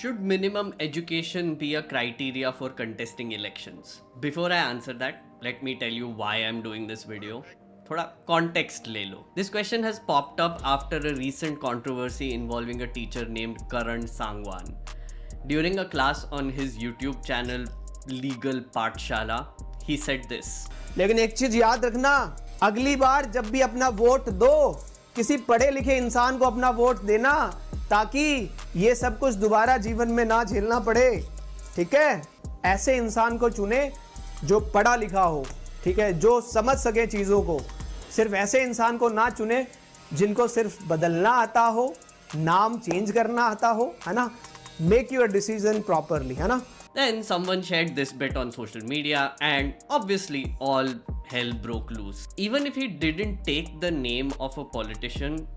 Should minimum education be a criteria for contesting elections? Before I answer that, let me tell you why I'm doing this video. थोड़ा context ले लो. This question has popped up after a recent controversy involving a teacher named Karan Sangwan. During a class on his YouTube channel Legal Pathshala, he said this. लेकिन एक चीज याद रखना, अगली बार जब भी अपना वोट दो, किसी पढ़े लिखे इंसान को अपना वोट देना, ताकि ये सब कुछ दोबारा जीवन में ना झेलना पड़े. ठीक है? ऐसे इंसान को चुने जो पढ़ा लिखा हो, ठीक है, जो समझ सके चीजों को. सिर्फ ऐसे इंसान को ना चुने जिनको सिर्फ बदलना आता हो, नाम चेंज करना आता हो, है ना. मेक योर डिसीजन प्रॉपरली, है ना. Then someone shared this bit on social media and obviously all hell broke loose. Even if he didn't take the name of a politician,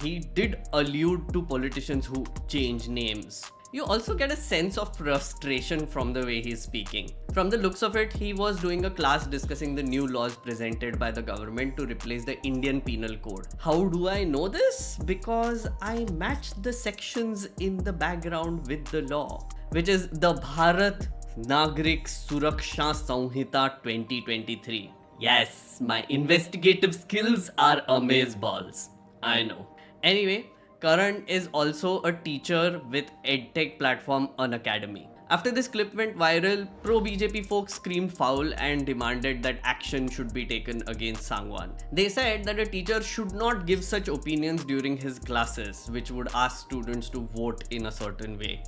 he did allude to politicians who change names. You also get a sense of frustration from the way he's speaking. From the looks of it, he was doing a class discussing the new laws presented by the government to replace the Indian Penal Code. How do I know this? Because I matched the sections in the background with the law, which is the Bharat Nagrik Suraksha Samhita 2023. Yes, my investigative skills are amazeballs. I know. Anyway, Karan is also a teacher with edtech platform Unacademy. After this clip went viral, pro-BJP folks screamed foul and demanded that action should be taken against Sangwan. They said that a teacher should not give such opinions during his classes, which would ask students to vote in a certain way.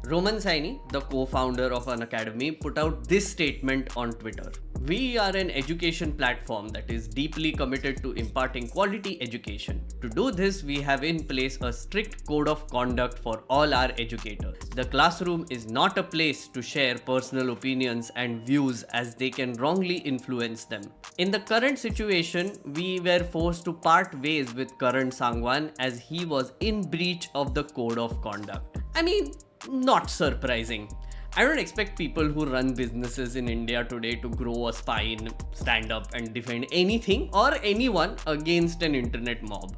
Roman Saini, the co-founder of Unacademy, put out this statement on Twitter. We are an education platform that is deeply committed to imparting quality education. To do this, we have in place a strict code of conduct for all our educators. The classroom is not a place to share personal opinions and views as they can wrongly influence them. In the current situation, we were forced to part ways with Karan Sangwan as he was in breach of the code of conduct. I mean, not surprising. I don't expect people who run businesses in India today to grow a spine, stand up and defend anything or anyone against an internet mob.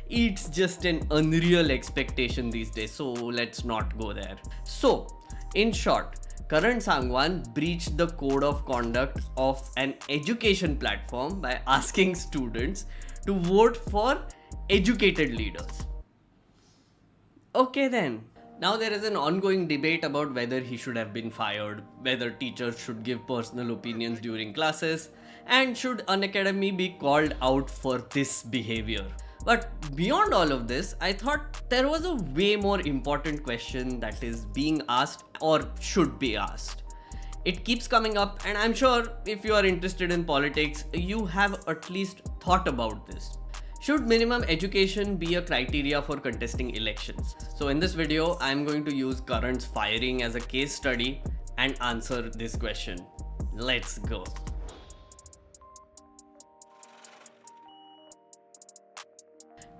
It's just an unreal expectation these days, so let's not go there. So, in short, Karan Sangwan breached the code of conduct of an education platform by asking students to vote for educated leaders. Okay then. Now there is an ongoing debate about whether he should have been fired, whether teachers should give personal opinions during classes, and should Unacademy be called out for this behavior. But beyond all of this, I thought there was a way more important question that is being asked or should be asked. It keeps coming up, and I'm sure if you are interested in politics, you have at least thought about this. Should minimum education be a criteria for contesting elections? So in this video, I'm going to use Karan's firing as a case study and answer this question. Let's go.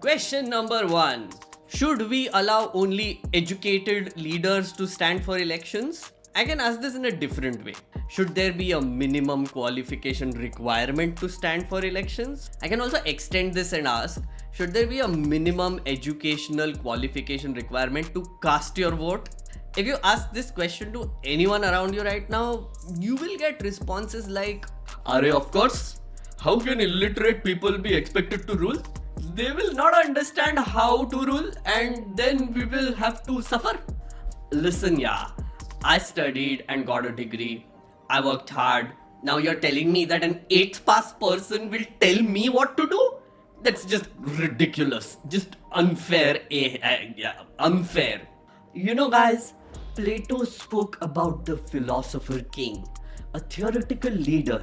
Question number 1. Should we allow only educated leaders to stand for elections? I can ask this in a different way. Should there be a minimum qualification requirement to stand for elections? I can also extend this and ask, should there be a minimum educational qualification requirement to cast your vote? If you ask this question to anyone around you right now, you will get responses like, "Arey, of course, how can illiterate people be expected to rule? They will not understand how to rule and then we will have to suffer." Listen, yeah, I studied and got a degree. I worked hard. Now you're telling me that an 8th pass person will tell me what to do? That's just ridiculous. Just unfair. Unfair. You know, guys, Plato spoke about the philosopher king, a theoretical leader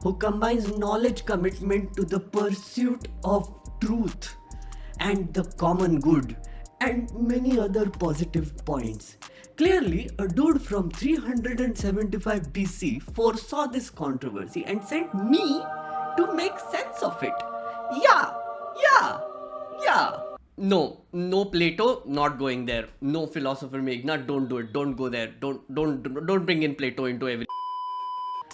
who combines knowledge commitment to the pursuit of truth and the common good and many other positive points. Clearly, a dude from 375 BC foresaw this controversy and sent me to make sense of it. Yeah. No Plato, not going there. No philosopher Meghna, don't do it. Don't go there. Don't bring in Plato into every.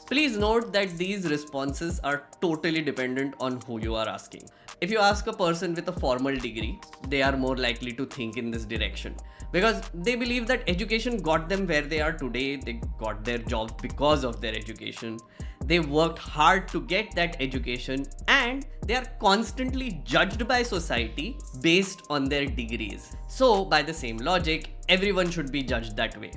Please note that these responses are totally dependent on who you are asking. If you ask a person with a formal degree, they are more likely to think in this direction because they believe that education got them where they are today. They got their jobs because of their education. They worked hard to get that education and they are constantly judged by society based on their degrees. So, by the same logic, everyone should be judged that way.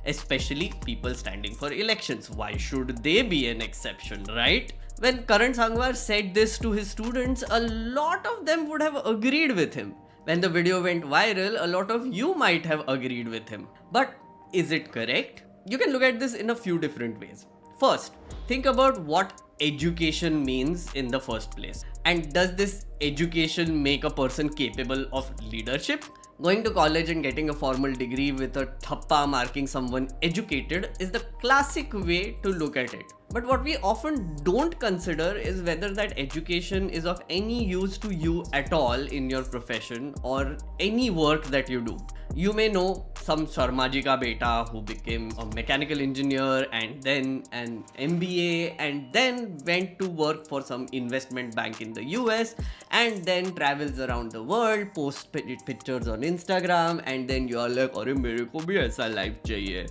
Especially people standing for elections. Why should they be an exception, right? When Karan Sangwan said this to his students, a lot of them would have agreed with him. When the video went viral, a lot of you might have agreed with him. But is it correct? You can look at this in a few different ways. First, think about what education means in the first place. And does this education make a person capable of leadership? Going to college and getting a formal degree with a thappa marking someone educated is the classic way to look at it. But what we often don't consider is whether that education is of any use to you at all in your profession or any work that you do. You may know some Sharma ji ka beta who became a mechanical engineer and then an MBA and then went to work for some investment bank in the US and then travels around the world, posts pictures on Instagram and then you are like, "Arey mere ko bhi aisa life chahiye."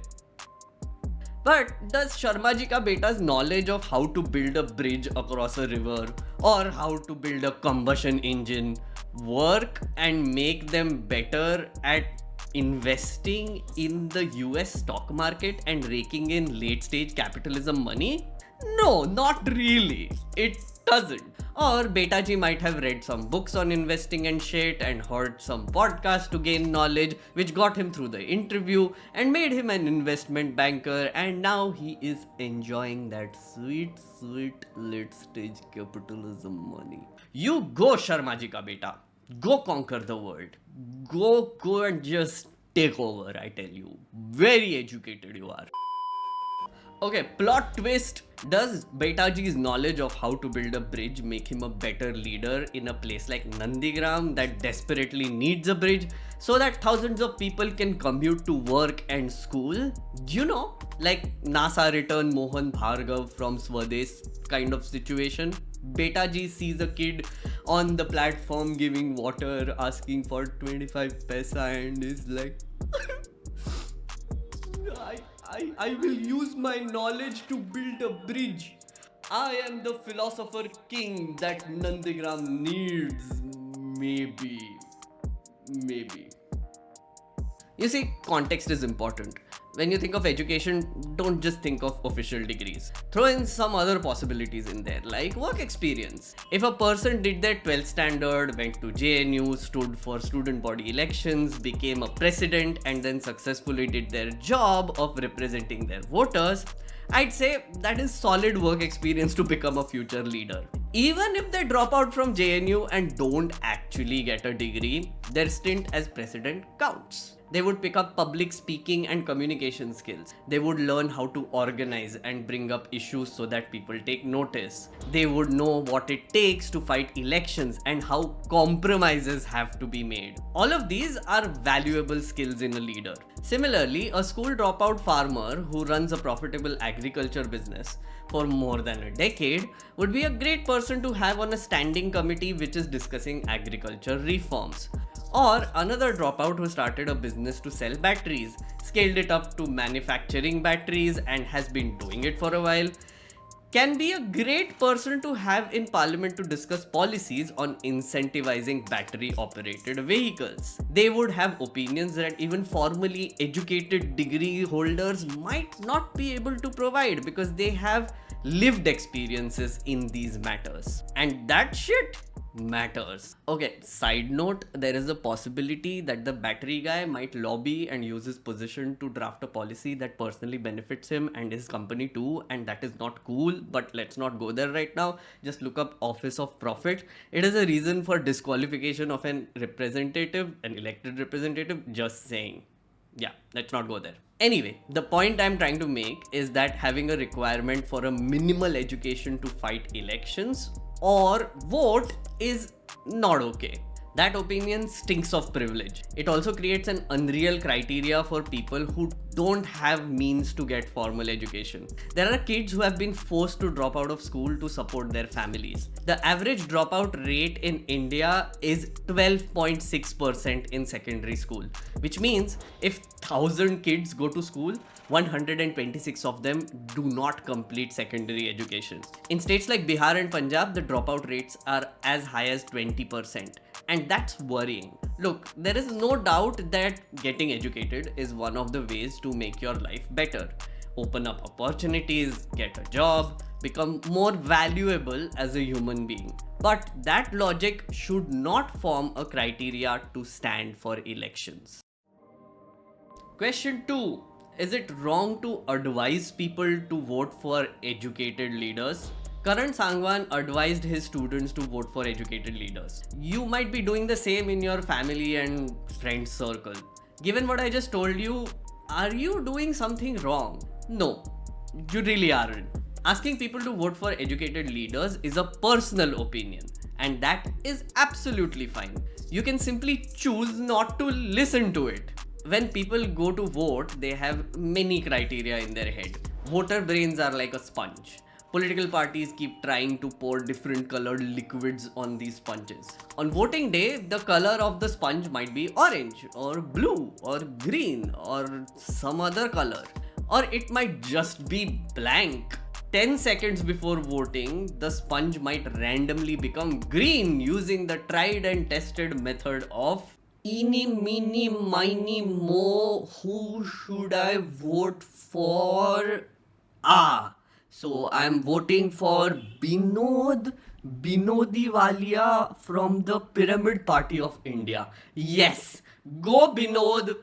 But does Sharma ji ka beta's knowledge of how to build a bridge across a river or how to build a combustion engine work and make them better at investing in the US stock market and raking in late stage capitalism money? No, not really. It doesn't. Or Beta ji might have read some books on investing and shit and heard some podcasts to gain knowledge, which got him through the interview and made him an investment banker, and now he is enjoying that sweet, sweet late stage capitalism money. You go, Sharma ji ka beta. Go conquer the world. Go and just take over, I tell you. Very educated you are. Okay, plot twist. Does Betaji's knowledge of how to build a bridge make him a better leader in a place like Nandigram that desperately needs a bridge so that thousands of people can commute to work and school? You know, like NASA returned Mohan Bhargav from Swadesh kind of situation. Betaji sees a kid on the platform giving water, asking for 25 paisa and is like... I will use my knowledge to build a bridge. I am the philosopher king that Nandigram needs. Maybe. You see, context is important. When you think of education, don't just think of official degrees. Throw in some other possibilities in there, like work experience. If a person did their 12th standard, went to JNU, stood for student body elections, became a president, and then successfully did their job of representing their voters, I'd say that is solid work experience to become a future leader. Even if they drop out from JNU and don't actually get a degree, their stint as president counts. They would pick up public speaking and communication skills. They would learn how to organize and bring up issues so that people take notice. They would know what it takes to fight elections and how compromises have to be made. All of these are valuable skills in a leader. Similarly, a school dropout farmer who runs a profitable agriculture business for more than a decade would be a great person to have on a standing committee which is discussing agriculture reforms. Or another dropout who started a business to sell batteries, scaled it up to manufacturing batteries and has been doing it for a while, can be a great person to have in parliament to discuss policies on incentivizing battery operated vehicles. They would have opinions that even formally educated degree holders might not be able to provide because they have lived experiences in these matters. And that shit matters. Okay, side note, there is a possibility that the battery guy might lobby and use his position to draft a policy that personally benefits him and his company too, and that is not cool, but let's not go there right now. Just look up Office of Profit. It is a reason for disqualification of an representative, an elected representative, just saying. Yeah, let's not go there. Anyway, the point I'm trying to make is that having a requirement for a minimal education to fight elections or vote is not okay. That opinion stinks of privilege. It also creates an unreal criteria for people who don't have means to get formal education. There are kids who have been forced to drop out of school to support their families. The average dropout rate in India is 12.6% in secondary school, which means if 1,000 kids go to school, 126 of them do not complete secondary education. In states like Bihar and Punjab, the dropout rates are as high as 20%. And that's worrying. Look, there is no doubt that getting educated is one of the ways to make your life better. Open up opportunities, get a job, become more valuable as a human being. But that logic should not form a criteria to stand for elections. Question 2. Is it wrong to advise people to vote for educated leaders? Karan Sangwan advised his students to vote for educated leaders. You might be doing the same in your family and friend circle. Given what I just told you, are you doing something wrong? No, you really aren't. Asking people to vote for educated leaders is a personal opinion, and that is absolutely fine. You can simply choose not to listen to it. When people go to vote, they have many criteria in their head. Voter brains are like a sponge. Political parties keep trying to pour different colored liquids on these sponges. On voting day, the color of the sponge might be orange or blue or green or some other color. Or it might just be blank. 10 seconds before voting, the sponge might randomly become green using the tried and tested method of eeny, meeny, miny, mo, who should I vote for? So I'm voting for Binodiwalia from the Pyramid Party of India. Yes, go Binod,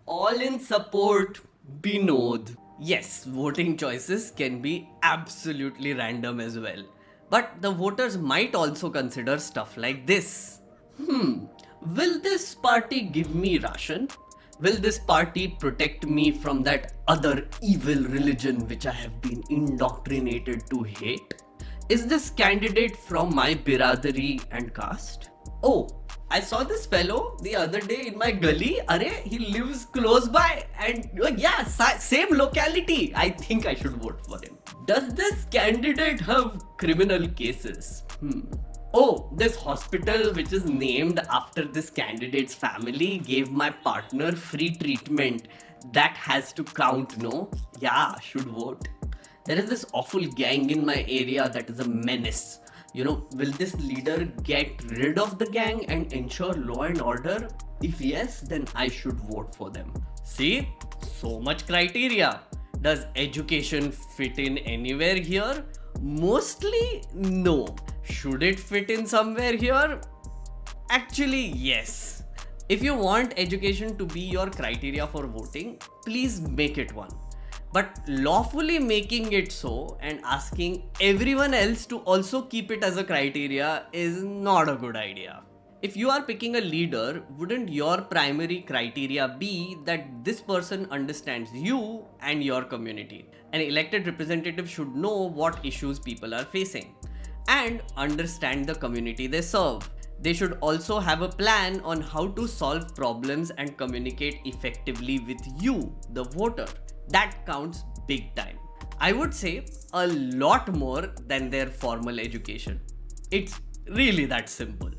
all in support Binod. Yes, voting choices can be absolutely random as well. But the voters might also consider stuff like this. Will this party give me ration? Will this party protect me from that other evil religion which I have been indoctrinated to hate? Is this candidate from my biradari and caste? Oh, I saw this fellow the other day in my gully. He lives close by and same locality. I think I should vote for him. Does this candidate have criminal cases? Oh, this hospital which is named after this candidate's family gave my partner free treatment. That has to count, no? Yeah, should vote. There is this awful gang in my area that is a menace. Will this leader get rid of the gang and ensure law and order? If yes, then I should vote for them. See? So much criteria. Does education fit in anywhere here? Mostly, no. Should it fit in somewhere here? Actually, yes. If you want education to be your criteria for voting, please make it one. But lawfully making it so and asking everyone else to also keep it as a criteria is not a good idea. If you are picking a leader, wouldn't your primary criteria be that this person understands you and your community? An elected representative should know what issues people are facing and understand the community they serve. They should also have a plan on how to solve problems and communicate effectively with you, the voter. That counts big time. I would say a lot more than their formal education. It's really that simple.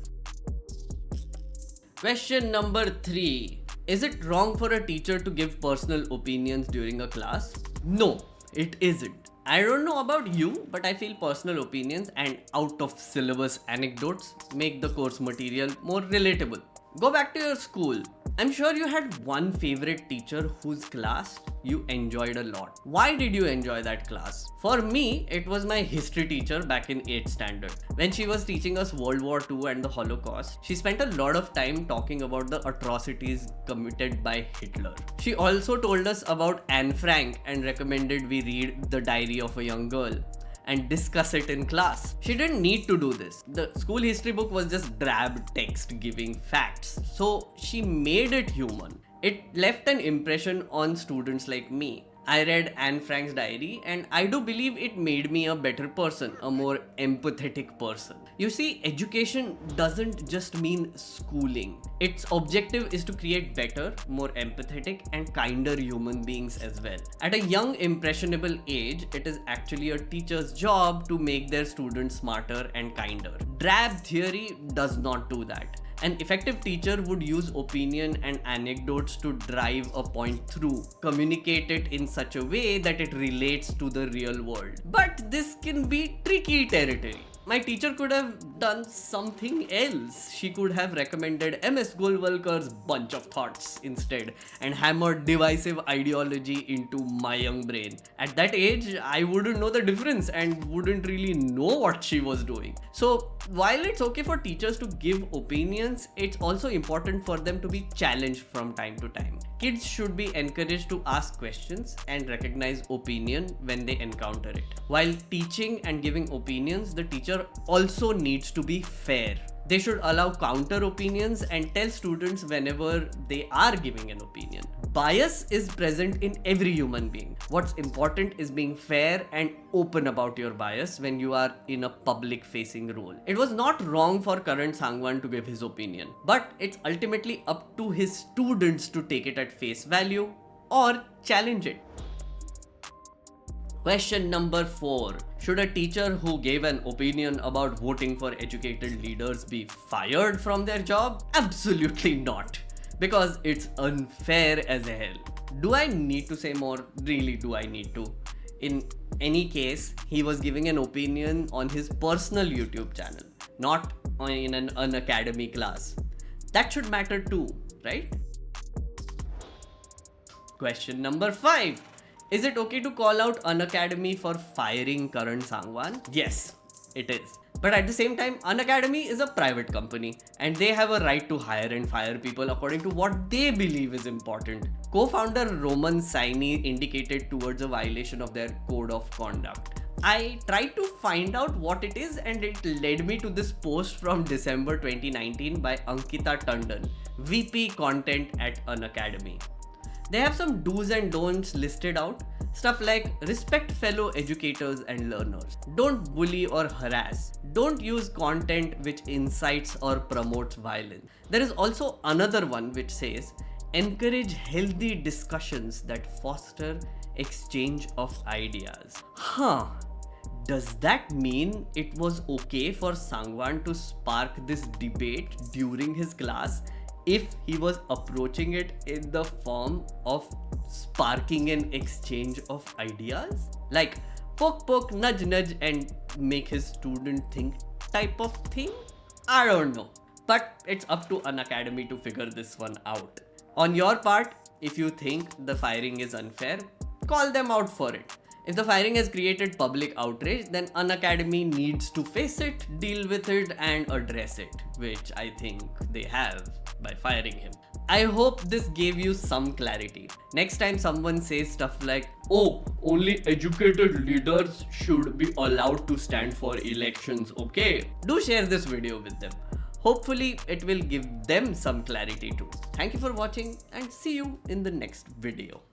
Question number 3. Is it wrong for a teacher to give personal opinions during a class? No, it isn't. I don't know about you, but I feel personal opinions and out of syllabus anecdotes make the course material more relatable. Go back to your school. I'm sure you had one favorite teacher whose class you enjoyed a lot. Why did you enjoy that class? For me, it was my history teacher back in 8th standard. When she was teaching us World War II and the Holocaust, she spent a lot of time talking about the atrocities committed by Hitler. She also told us about Anne Frank and recommended we read The Diary of a Young Girl and discuss it in class. She didn't need to do this. The school history book was just drab text giving facts. So she made it human. It left an impression on students like me. I read Anne Frank's diary and I do believe it made me a better person, a more empathetic person. You see, education doesn't just mean schooling. Its objective is to create better, more empathetic and kinder human beings as well. At a young, impressionable age, it is actually a teacher's job to make their students smarter and kinder. Drab theory does not do that. An effective teacher would use opinion and anecdotes to drive a point through, communicate it in such a way that it relates to the real world. But this can be tricky territory. My teacher could have done something else. She could have recommended MS Golwalkar's Bunch of Thoughts instead and hammered divisive ideology into my young brain. At that age, I wouldn't know the difference and wouldn't really know what she was doing. So, while it's okay for teachers to give opinions, it's also important for them to be challenged from time to time. Kids should be encouraged to ask questions and recognize opinion when they encounter it. While teaching and giving opinions, the teacher also needs to be fair. They should allow counter opinions and tell students whenever they are giving an opinion. Bias is present in every human being. What's important is being fair and open about your bias when you are in a public facing role. It was not wrong for Karan Sangwan to give his opinion, but it's ultimately up to his students to take it at face value or challenge it. Question number 4. Should a teacher who gave an opinion about voting for educated leaders be fired from their job? Absolutely not. Because it's unfair as hell. Do I need to say more? Really, do I need to? In any case, he was giving an opinion on his personal YouTube channel, not in an Unacademy class. That should matter too, right? Question number 5. Is it okay to call out Unacademy for firing Karan Sangwan? Yes, it is. But at the same time, Unacademy is a private company and they have a right to hire and fire people according to what they believe is important. Co-founder Roman Saini indicated towards a violation of their code of conduct. I tried to find out what it is and it led me to this post from December 2019 by Ankita Tandon, VP Content at Unacademy. They have some do's and don'ts listed out. Stuff like respect fellow educators and learners. Don't bully or harass. Don't use content which incites or promotes violence. There is also another one which says encourage healthy discussions that foster exchange of ideas. Does that mean it was okay for Sangwan to spark this debate during his class if he was approaching it in the form of sparking an exchange of ideas? Like poke poke, nudge nudge and make his student think type of thing? I don't know. But it's up to Unacademy to figure this one out. On your part, if you think the firing is unfair, call them out for it. If the firing has created public outrage, then Unacademy needs to face it, deal with it and address it, which I think they have by firing him. I hope this gave you some clarity. Next time someone says stuff like, oh, only educated leaders should be allowed to stand for elections, okay? Do share this video with them. Hopefully it will give them some clarity too. Thank you for watching and see you in the next video.